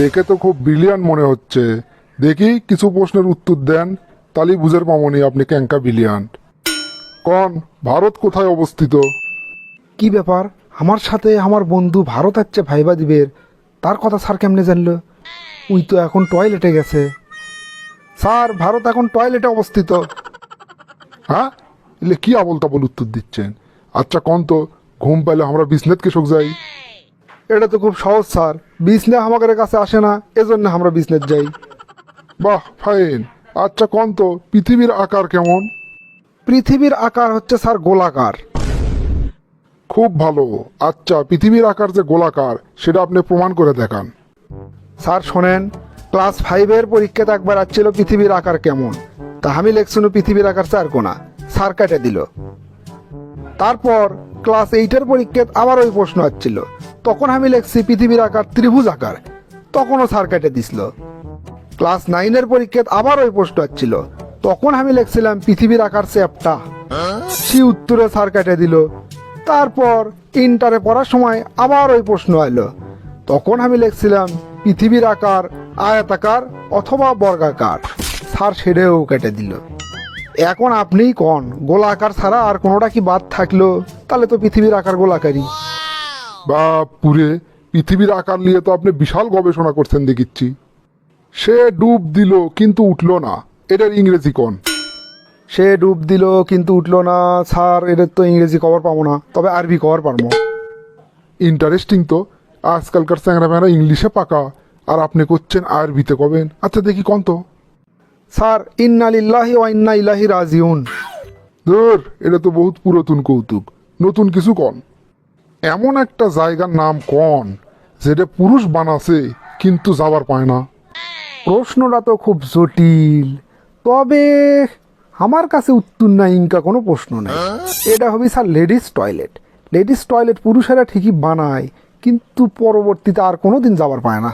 দেখে তো খুব ব্রিলিয়ান্ট মনে হচ্ছে। দেখি কিছু প্রশ্নের উত্তর দেন, তাহলেই বুঝের পামনি আপনি ক্যাঙ্কা ব্রিলিয়ান্ট। কন, ভারত কোথায় অবস্থিত? কি ব্যাপার, আমার সাথে আমার বন্ধু ভারত আছে ভাইবা দিবের, তার কথা স্যার কেমনে জানলো? উই তো এখন টয়লেটে গেছে। স্যার, ভারত এখন টয়লেটে অবস্থিত। হ্যাঁ, এলে কি আবল তাবল উত্তর দিচ্ছেন? আচ্ছা কন তো, ঘুম পাইলে আমরা বিজনেস কেসক যাই? এটা তো খুব সহজ স্যার, বিজনেস আমাদের কাছে আসে না, এজন্য আমরা বিজনেস যাই। বাহ, ফাইন। আচ্ছা কন তো, পৃথিবীর আকার কেমন? পৃথিবীর আকার হচ্ছে স্যার গোলাকার। খুব ভালো। আচ্ছা, পৃথিবীর আকার যে গোলাকার সেটা আপনি প্রমাণ করে দেখান। স্যার শোনেন, ক্লাস 5-এর পরীক্ষাতে একবার আসছিল পৃথিবীর আকার কেমন, তা আমি লেখছিল পৃথিবীর আকার 4 কোনা, স্যার কেটে দিল। তারপর ক্লাস 8-এর পরীক্ষাতে আবার ওই প্রশ্ন আসছিল, তখন আমি লিখছি পৃথিবীর আকার ত্রিভুজ আকার, তখনও স্যার কেটে দিছিল। ক্লাস 9-এর পরীক্ষাতে আবার ওই প্রশ্ন আসছিল, তখন আমি লিখছিলাম পৃথিবীর আকার চ্যাপ্টা, সে উত্তরে স্যার কেটে দিল। তারপর ইন্টারে পড়ার সময় আবার ওই প্রশ্ন এলো, তখন আমি লিখছিলাম পৃথিবীর আকার আয়তাকার অথবা বর্গাকার, স্যার সেটাও কেটে দিল। এখন আপনিই কন, গোলাকার ছাড়া আর কোনোটা কি বাদ থাকলো? তাহলে তো পৃথিবীর আকার গোলাকারই। বা পুরে, পৃথিবীর আকার নিয়ে তো আপনি বিশাল গবেষণা করছেন দেখিচ্ছি। সে ডুব দিল কিন্তু উঠলো না, এটার ইংরেজি কন? সে ডুব দিল কিন্তু উঠলো না, স্যার এদের তো ইংরেজি কভার পাবো না, তবে আরবি কভার পারবো। ইন্টারেস্টিং তো, আজকালকার চ্যাংরা ম্যাংরা ইংলিশে পাকা, আর আপনি করছেন আরবিতে কবেন? আচ্ছা দেখি কন তো। স্যার ইন্না লিল্লাহি ওয়া ইন্না ইলাইহি রাজিউন। ধর, এটা তো বহুত পুরাতন কৌতুক, নতুন কিছু কন। এমন একটা জায়গার নাম কন যেটা পুরুষ বানাছে কিন্তু যাবার পায় না। প্রশ্নটা তো খুব জটিল, তবে আমার কাছে উত্তর নাই, ইনকা কোনো প্রশ্ন নাই। এটা হবে sir ladies toilet. Ladies toilet পুরুষেরা ঠিকই বানায়, কিন্তু পরবর্তীতে আর কোনো দিন যাবার পায় না।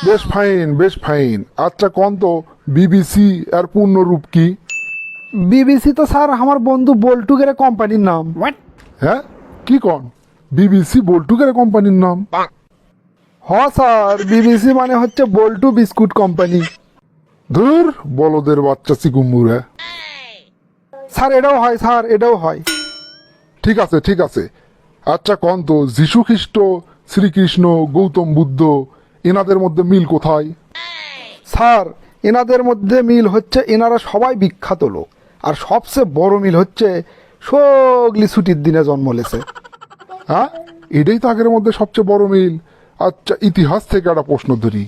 বেশ ফাইন, বেশ ফাইন। আচ্ছা কন তো, বিবিসি এর পূর্ণরূপ কি? বিবিসি তো স্যার আমার বন্ধু বল্টুগের কোম্পানির নাম। হ্যাঁ, কি কন? বিবিসি বল্টুকের কোম্পানির নাম? হ স্যার, বিবিসি মানে হচ্ছে বল্টু বিস্কুট কোম্পানি। ধুর, বলদের বাচ্চা চিকুম্বুরা। স্যার এটাও হয়, স্যার এটাও হয়। ঠিক আছে, ঠিক আছে। আচ্ছা কন তো, যীশু খ্রিস্ট, শ্রীকৃষ্ণ, গৌতম বুদ্ধ, এনাদের মধ্যে মিল কোথায়? স্যার এনাদের মধ্যে মিল হচ্ছে এনারা সবাই বিখ্যাত লোক, আর সবচেয়ে বড় মিল হচ্ছে সগলি ছুটির দিনে জন্ম লেছে। হ্যাঁ, এটাই তাদের মধ্যে সবচেয়ে বড় মিল। আচ্ছা, ইতিহাস থেকে একটা প্রশ্ন ধরি,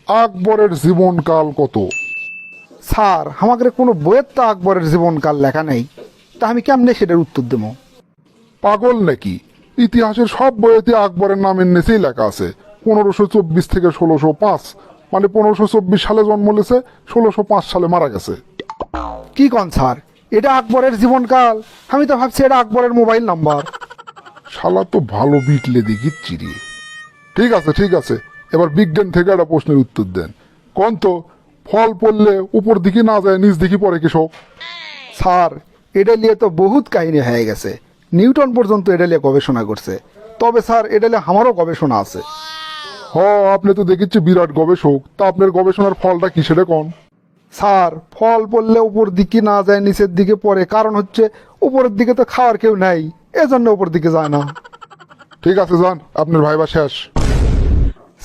আকবরের জীবনকাল কত? স্যার আমাকে কোনো বইয়ের তো আকবরের জীবনকাল লেখা নেই, তা আমি কেমনে সেটার উত্তর দেবো? পাগল নাকি? ইতিহাসের সব বইয়েতে আকবরের নামের নিচেই লেখা আছে 1524 থেকে 1605, মানে 1524 সালে জন্ম লেছে, 1605 সালে মারা গেছে। কি কন স্যার, এটা আকবরের জীবনকাল? আমি তো ভাবছি এটা আকবরের মোবাইল নাম্বার। শালা তো ভালো বিটলে দেখিচ্ছি রে। ঠিক আছে, ঠিক আছে, এবার বিজ্ঞান থেকে একটা প্রশ্নের উত্তর দেন। কোন তো, ফল পড়লে উপর দিকে না যায় নিচ দিকে পড়ে কৃষক? স্যার এটা নিয়ে তো বহুত কাহিনী হয়ে গেছে, নিউটন পর্যন্ত এটা নিয়ে গবেষণা করছে। তবে স্যার এটা নিয়ে আমারও গবেষণা আছে। হ, আপনি তো দেখিচ্ছি বিরাট গবেষক, তা আপনার গবেষণার ফলটা কি সেটা কোন? স্যার ফল পড়লে উপর দিকে না যায় নিচের দিকে পড়ে, কারণ হচ্ছে উপরের দিকে তো খাওয়ার কেউ নাই, এজন্য উপর দিকে যায় না। ঠিক আছে, যান, আপনার ভাইবা শেষ।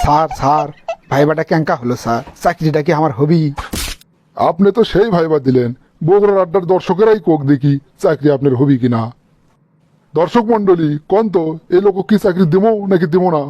স্যার স্যার ভাইবাটা ক্যাঙ্কা হলো স্যার, চাকরিটা কি আমার হবি? আপনি তো সেই ভাইবা দিলেন, বগুড়ার আড্ডার দর্শকেরাই কোক দেখি চাকরি আপনার হবি কিনা। দর্শক মন্ডলী, কোন তো, এই লোক কি চাকরি দেবো নাকি দেবো না?